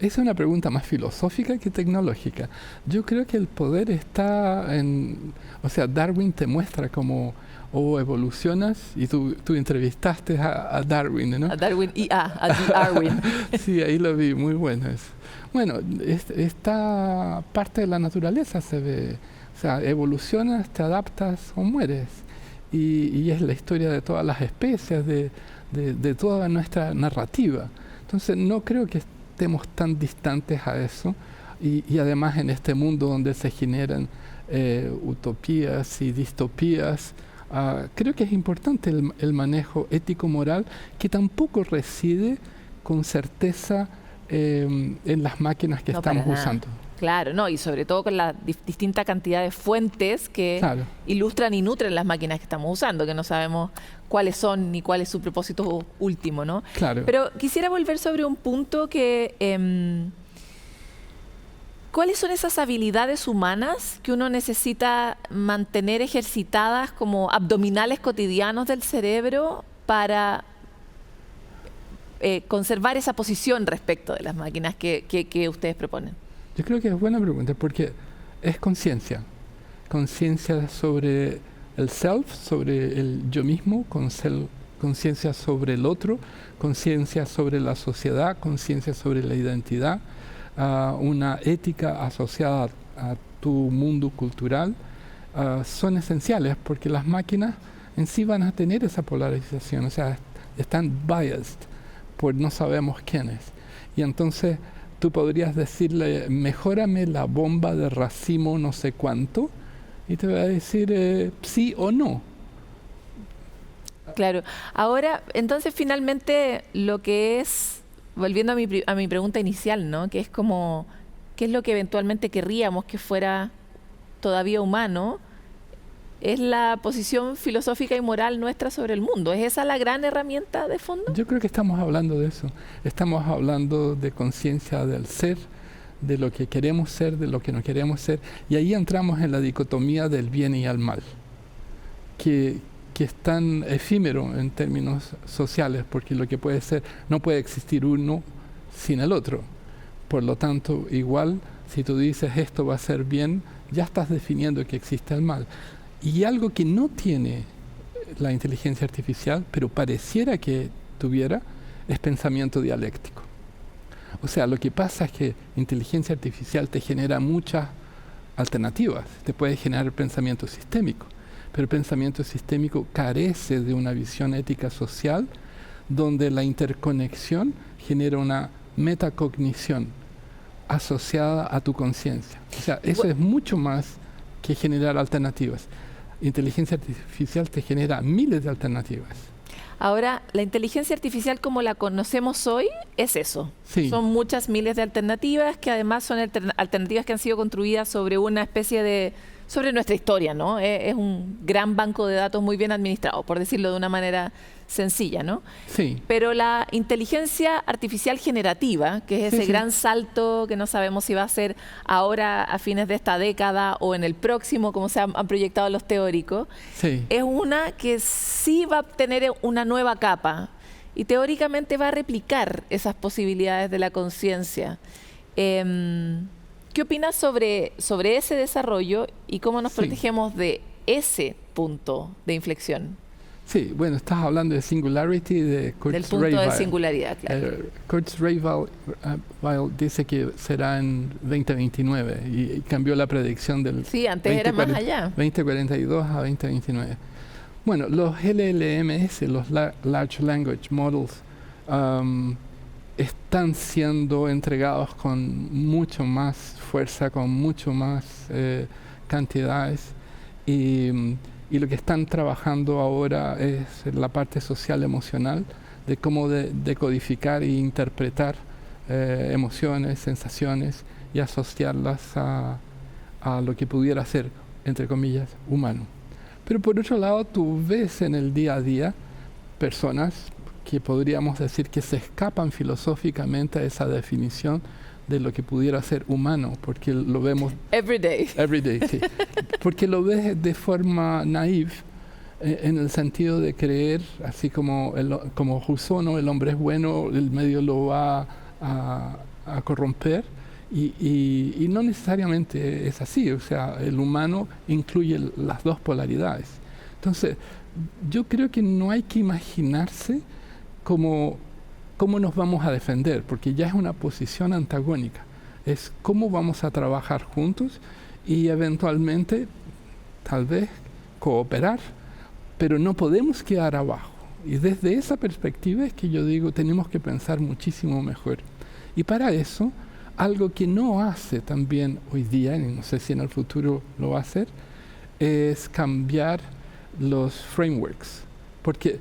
Es una pregunta más filosófica que tecnológica. Yo creo que el poder está en... O sea, Darwin te muestra cómo evolucionas, y tú entrevistaste a Darwin, ¿no? A Darwin a Darwin. Sí, ahí lo vi, muy bueno eso. Bueno, esta parte de la naturaleza se ve. O sea, evolucionas, te adaptas o mueres. Y es la historia de todas las especies, de toda nuestra narrativa. Entonces, no creo que estemos tan distantes a eso, y además en este mundo donde se generan utopías y distopías, creo que es importante el manejo ético-moral, que tampoco reside con certeza en las máquinas que estamos usando. Claro, no, y sobre todo con la distinta cantidad de fuentes que ilustran y nutren las máquinas que estamos usando, que no sabemos cuáles son ni cuál es su propósito último, ¿no? Claro. Pero quisiera volver sobre un punto que... ¿cuáles son esas habilidades humanas que uno necesita mantener ejercitadas como abdominales cotidianos del cerebro para conservar esa posición respecto de las máquinas que ustedes proponen? Yo creo que es buena pregunta, porque es conciencia. Conciencia sobre el self, sobre el yo mismo, conciencia sobre el otro, conciencia sobre la sociedad, conciencia sobre la identidad, una ética asociada a tu mundo cultural, son esenciales, porque las máquinas en sí van a tener esa polarización, o sea, están biased por no sabemos quiénes. Y entonces tú podrías decirle, mejórame la bomba de racimo no sé cuánto, y te va a decir sí o no. Claro. Ahora, entonces finalmente lo que es, volviendo a mi pregunta inicial, ¿no? Que es como, ¿qué es lo que eventualmente querríamos que fuera todavía humano? Es la posición filosófica y moral nuestra sobre el mundo. ¿Es esa la gran herramienta de fondo? Yo creo que estamos hablando de eso. Estamos hablando de conciencia del ser, de lo que queremos ser, de lo que no queremos ser. Y ahí entramos en la dicotomía del bien y el mal, que es tan efímero en términos sociales, porque lo que puede ser, no puede existir uno sin el otro. Por lo tanto, igual, si tú dices esto va a ser bien, ya estás definiendo que existe el mal. Y algo que no tiene la inteligencia artificial, pero pareciera que tuviera, es pensamiento dialéctico. O sea, lo que pasa es que inteligencia artificial te genera muchas alternativas, te puede generar pensamiento sistémico, pero el pensamiento sistémico carece de una visión ética social donde la interconexión genera una metacognición asociada a tu conciencia. O sea, eso es mucho más que generar alternativas. Inteligencia artificial te genera miles de alternativas. Ahora, la inteligencia artificial como la conocemos hoy es eso. Sí. Son muchas miles de alternativas que además son alternativas que han sido construidas sobre una especie de... sobre nuestra historia, ¿no? Es un gran banco de datos muy bien administrado, por decirlo de una manera sencilla, ¿no? Sí. Pero la inteligencia artificial generativa, que es ese Sí. gran salto que no sabemos si va a ser ahora a fines de esta década o en el próximo, como se han proyectado los teóricos, Sí. es una que sí va a tener una nueva capa y teóricamente va a replicar esas posibilidades de la conciencia. ¿Qué opinas sobre ese desarrollo y cómo nos Sí. protegemos de ese punto de inflexión? Sí, bueno, estás hablando de Singularity de Del Kurzweil. punto de singularidad, claro. Kurzweil dice que será en 2029 y cambió la predicción del Sí, antes era más allá. 2042 a 2029. Bueno, los LLMS, los Large Language Models, están siendo entregados con mucho más fuerza, con mucho más cantidades y lo que están trabajando ahora es la parte social emocional de cómo decodificar e interpretar emociones, sensaciones y asociarlas a lo que pudiera ser, entre comillas, humano. Pero por otro lado, tú ves en el día a día personas que podríamos decir que se escapan filosóficamente a esa definición de lo que pudiera ser humano, porque lo vemos Every day. sí. Porque lo ves de forma naive, en el sentido de creer, así como Rousseau, ¿no? El hombre es bueno, el medio lo va a corromper, y no necesariamente es así. O sea, el humano incluye las dos polaridades. Entonces, yo creo que no hay que imaginarse cómo nos vamos a defender, porque ya es una posición antagónica. Es cómo vamos a trabajar juntos y eventualmente, tal vez, cooperar, pero no podemos quedar abajo. Y desde esa perspectiva es que yo digo, tenemos que pensar muchísimo mejor. Y para eso, algo que no hace también hoy día, y no sé si en el futuro lo va a hacer, es cambiar los frameworks. Porque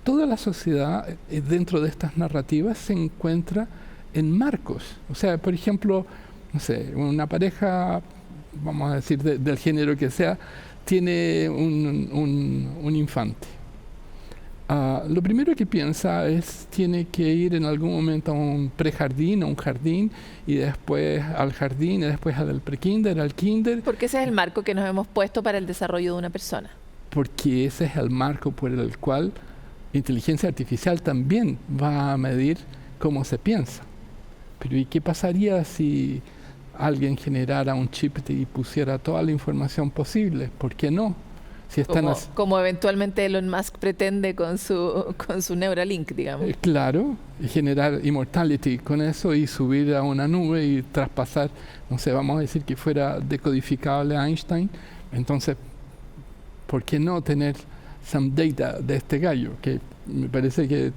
toda la sociedad dentro de estas narrativas se encuentra en marcos. O sea, por ejemplo, no sé, una pareja, vamos a decir del género que sea, tiene un infante. Lo primero que piensa es tiene que ir en algún momento a un prejardín, a un jardín, y después al jardín, y después al prekinder, al kinder. Porque ese es el marco que nos hemos puesto para el desarrollo de una persona. Porque ese es el marco por el cual inteligencia artificial también va a medir cómo se piensa. Pero ¿y qué pasaría si alguien generara un chip y pusiera toda la información posible? ¿Por qué no? Si están como eventualmente Elon Musk pretende con su Neuralink, digamos. Claro, y generar immortality con eso y subir a una nube y traspasar, no sé, vamos a decir que fuera decodificable a Einstein. Entonces, ¿por qué no tener some data de este gallo? Que me parece que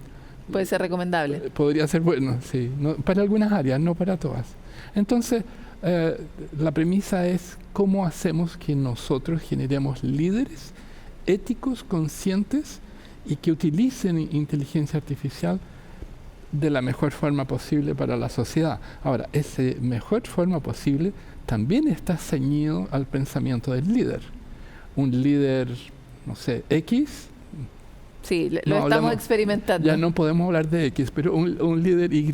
puede ser recomendable. Podría ser bueno, sí. No, para algunas áreas, no para todas. Entonces, la premisa es cómo hacemos que nosotros generemos líderes éticos, conscientes y que utilicen inteligencia artificial de la mejor forma posible para la sociedad. Ahora, esa mejor forma posible también está ceñido al pensamiento del líder. Un líder, no sé, X. Sí, lo estamos experimentando. Ya no podemos hablar de X, pero un líder Y,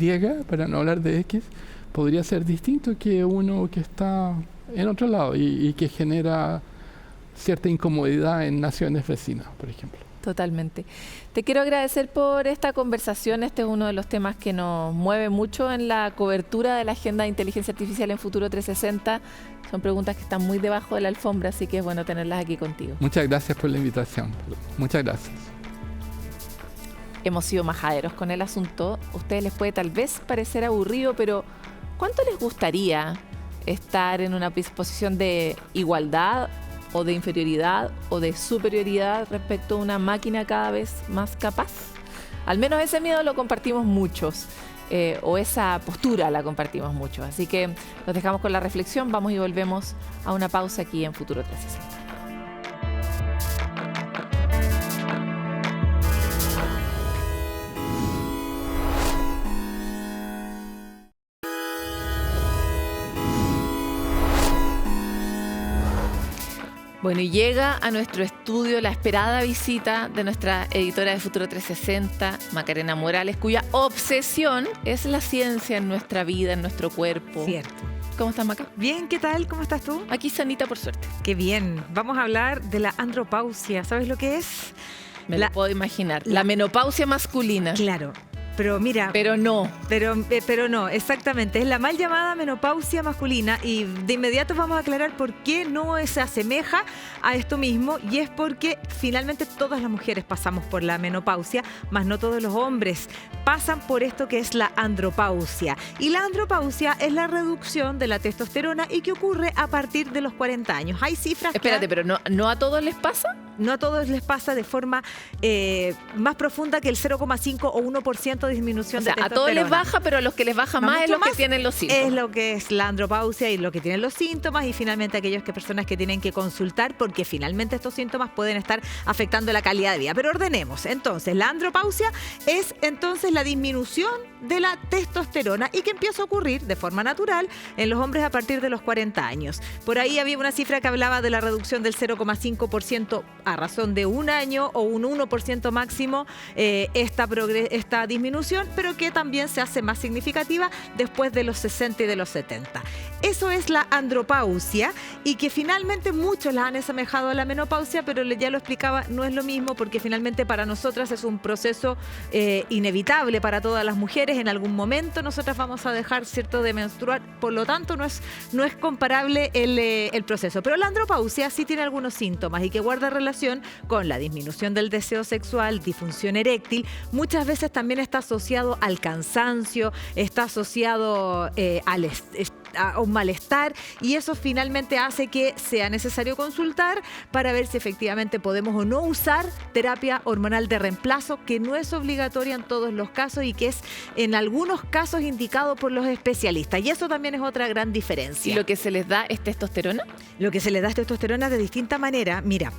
para no hablar de X, podría ser distinto que uno que está en otro lado y que genera cierta incomodidad en naciones vecinas, por ejemplo. Totalmente. Te quiero agradecer por esta conversación. Este es uno de los temas que nos mueve mucho en la cobertura de la agenda de inteligencia artificial en Futuro 360. Son preguntas que están muy debajo de la alfombra, así que es bueno tenerlas aquí contigo. Muchas gracias por la invitación. Muchas gracias. Hemos sido majaderos con el asunto. A ustedes les puede tal vez parecer aburrido, pero ¿cuánto les gustaría estar en una posición de igualdad o de inferioridad o de superioridad respecto a una máquina cada vez más capaz? Al menos ese miedo lo compartimos muchos, o esa postura la compartimos muchos. Así que los dejamos con la reflexión, vamos y volvemos a una pausa aquí en Futuro 360. Bueno, y llega a nuestro estudio la esperada visita de nuestra editora de Futuro 360, Macarena Morales, cuya obsesión es la ciencia en nuestra vida, en nuestro cuerpo. Cierto. ¿Cómo estás, Maca? Bien, ¿qué tal? ¿Cómo estás tú? Aquí sanita, por suerte. Qué bien. Vamos a hablar de la andropausia. ¿Sabes lo que es? Me lo puedo imaginar. La menopausia masculina. Claro. Pero mira, Pero no. pero no, exactamente. Es la mal llamada menopausia masculina y de inmediato vamos a aclarar por qué no se asemeja a esto mismo, y es porque finalmente todas las mujeres pasamos por la menopausia, más no todos los hombres pasan por esto que es la andropausia. Y la andropausia es la reducción de la testosterona y que ocurre a partir de los 40 años. Hay cifras Espérate, pero ¿no a todos les pasa? No a todos les pasa de forma más profunda que el 0,5 o 1% de disminución O sea, de a todos testosterona. les baja, pero a los que les baja más es los que tienen los síntomas. Es lo que es la andropausia y lo que tienen los síntomas, y finalmente aquellas personas que tienen que consultar porque finalmente estos síntomas pueden estar afectando la calidad de vida. Pero ordenemos. Entonces, la andropausia es entonces la disminución de la testosterona y que empieza a ocurrir de forma natural en los hombres a partir de los 40 años. Por ahí había una cifra que hablaba de la reducción del 0,5% a razón de un año o un 1% máximo esta disminución, pero que también se hace más significativa después de los 60 y de los 70. Eso es la andropausia, y que finalmente muchos la han asemejado a la menopausia, pero ya lo explicaba, no es lo mismo, porque finalmente para nosotras es un proceso inevitable para todas las mujeres. En algún momento nosotras vamos a dejar, ¿cierto?, de menstruar, por lo tanto no es comparable el proceso. Pero la andropausia sí tiene algunos síntomas y que guarda relación con la disminución del deseo sexual, disfunción eréctil. Muchas veces también está asociado al cansancio, está asociado a un malestar, y eso finalmente hace que sea necesario consultar para ver si efectivamente podemos o no usar terapia hormonal de reemplazo, que no es obligatoria en todos los casos y que es en algunos casos indicado por los especialistas, y eso también es otra gran diferencia. ¿Y lo que se les da es testosterona? Lo que se les da es testosterona de distinta manera. Mira,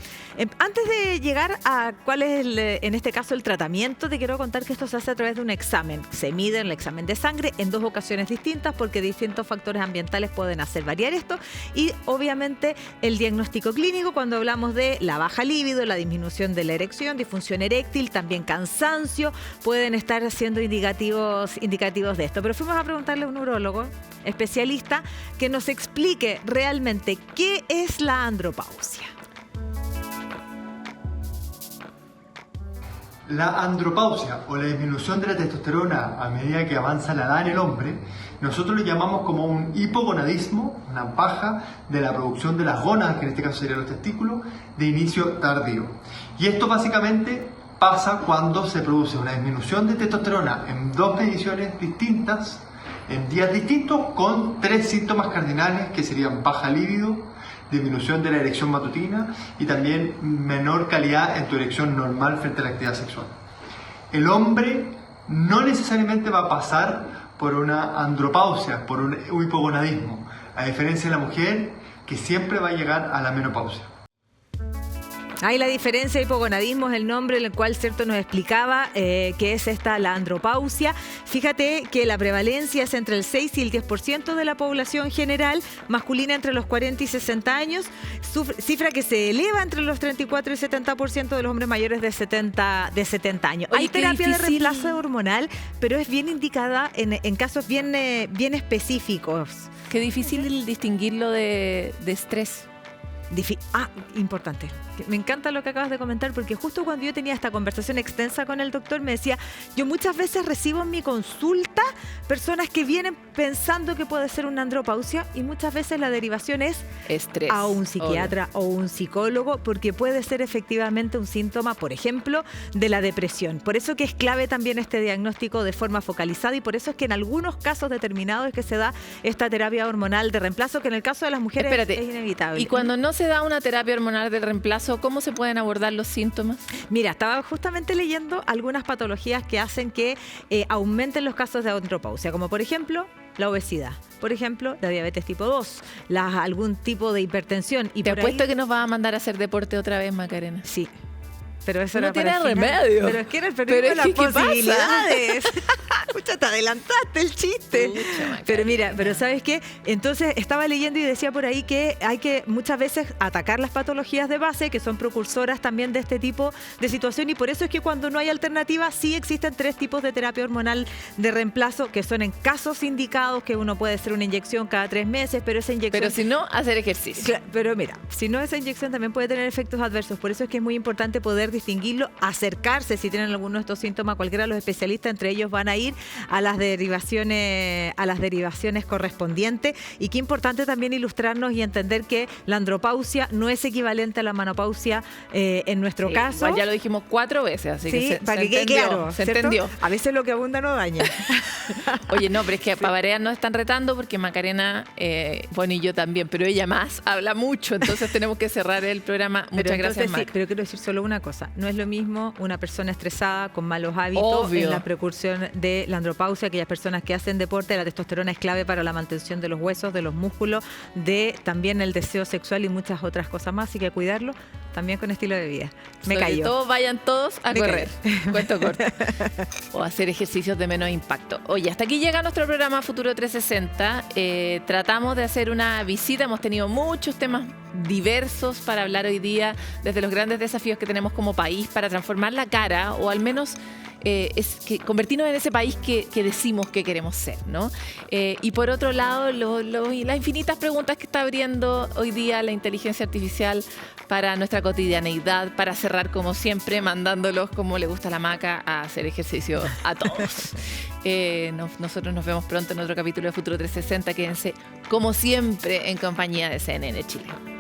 antes de llegar a cuál es en este caso el tratamiento, te quiero contar que esto se hace a través de un examen. Se mide en el examen de sangre en 2 ocasiones distintas, porque distintos factores ambientales pueden hacer variar esto, y obviamente el diagnóstico clínico, cuando hablamos de la baja libido, la disminución de la erección, disfunción eréctil, también cansancio, pueden estar siendo indicativos de esto. Pero fuimos a preguntarle a un urólogo especialista que nos explique realmente qué es la andropausia. La andropausia, o la disminución de la testosterona a medida que avanza la edad en el hombre, nosotros lo llamamos como un hipogonadismo, una baja de la producción de las gónadas, que en este caso serían los testículos, de inicio tardío. Y esto básicamente pasa cuando se produce una disminución de testosterona en 2 mediciones distintas, en días distintos, con 3 síntomas cardinales que serían baja libido, disminución de la erección matutina y también menor calidad en tu erección normal frente a la actividad sexual. El hombre no necesariamente va a pasar por una andropausia, por un hipogonadismo, a diferencia de la mujer, que siempre va a llegar a la menopausia. Hay la diferencia, hipogonadismo es el nombre en el cual, ¿cierto?, nos explicaba que es la andropausia. Fíjate que la prevalencia es entre el 6 y el 10% de la población general, masculina entre los 40 y 60 años, cifra que se eleva entre los 34 y 70% de los hombres mayores de 70 años. Oye, hay terapia de reemplazo hormonal, pero es bien indicada en casos bien específicos. Qué difícil distinguirlo de estrés. Importante. Me encanta lo que acabas de comentar, porque justo cuando yo tenía esta conversación extensa con el doctor, me decía, yo muchas veces recibo en mi consulta personas que vienen pensando que puede ser una andropausia, y muchas veces la derivación es estrés, a un psiquiatra o un psicólogo, porque puede ser efectivamente un síntoma, por ejemplo, de la depresión. Por eso que es clave también este diagnóstico de forma focalizada, y por eso es que en algunos casos determinados es que se da esta terapia hormonal de reemplazo, que en el caso de las mujeres es inevitable. Y cuando no se da una terapia hormonal de reemplazo, ¿cómo se pueden abordar los síntomas? Mira, estaba justamente leyendo algunas patologías que hacen que aumenten los casos de andropausia, como por ejemplo la obesidad, por ejemplo la diabetes tipo 2, algún tipo de hipertensión. Y te por apuesto ahí, que nos va a mandar a hacer deporte otra vez, Macarena. Sí. Pero eso no era tiene para el final. remedio. Pero es que era el periodo de las ¿qué posibilidades. Pucha, te adelantaste el chiste. Pucha, Pero mira, pero ¿sabes qué? Entonces estaba leyendo y decía por ahí que hay que muchas veces atacar las patologías de base, que son precursoras también de este tipo de situación, y por eso es que cuando no hay alternativa sí existen 3 tipos de terapia hormonal de reemplazo, que son en casos indicados, que uno puede hacer una inyección cada 3 meses, pero esa inyección... Pero si no, hacer ejercicio. Pero mira, si no, esa inyección también puede tener efectos adversos. Por eso es que es muy importante poder distinguirlo, acercarse si tienen alguno de estos síntomas. Cualquiera de los especialistas, entre ellos, van a ir a las derivaciones correspondientes. Y qué importante también ilustrarnos y entender que la andropausia no es equivalente a la menopausia en nuestro caso. Igual ya lo dijimos 4 veces, así Sí, que para se que quede entendió, claro, se ¿cierto? entendió. A veces lo que abunda no daña. Oye, no, pero es que a Pavarea nos están retando porque Macarena, bueno, y yo también, pero ella más habla mucho, entonces tenemos que cerrar el programa. Muchas Pero gracias, entonces, sí, Mac. pero quiero decir solo una cosa. No es lo mismo una persona estresada con malos hábitos Obvio. en la precursión de la andropausia. Aquellas personas que hacen deporte, la testosterona es clave para la mantención de los huesos, de los músculos, de también el deseo sexual y muchas otras cosas más. Así que cuidarlo también con estilo de vida. Me Sobre callo. todo vayan todos a Me correr. Cuento corto. O hacer ejercicios de menos impacto. Oye, hasta aquí llega nuestro programa Futuro 360. Tratamos de hacer una visita. Hemos tenido muchos temas diversos para hablar hoy día, desde los grandes desafíos que tenemos como país para transformar la cara, o al menos es que convertirnos en ese país que decimos que queremos ser, ¿no? Y por otro lado, las infinitas preguntas que está abriendo hoy día la inteligencia artificial para nuestra cotidianeidad, para cerrar como siempre, mandándolos como le gusta a la Maca a hacer ejercicio a todos. Nosotros nos vemos pronto en otro capítulo de Futuro 360. Quédense como siempre en compañía de CNN Chile.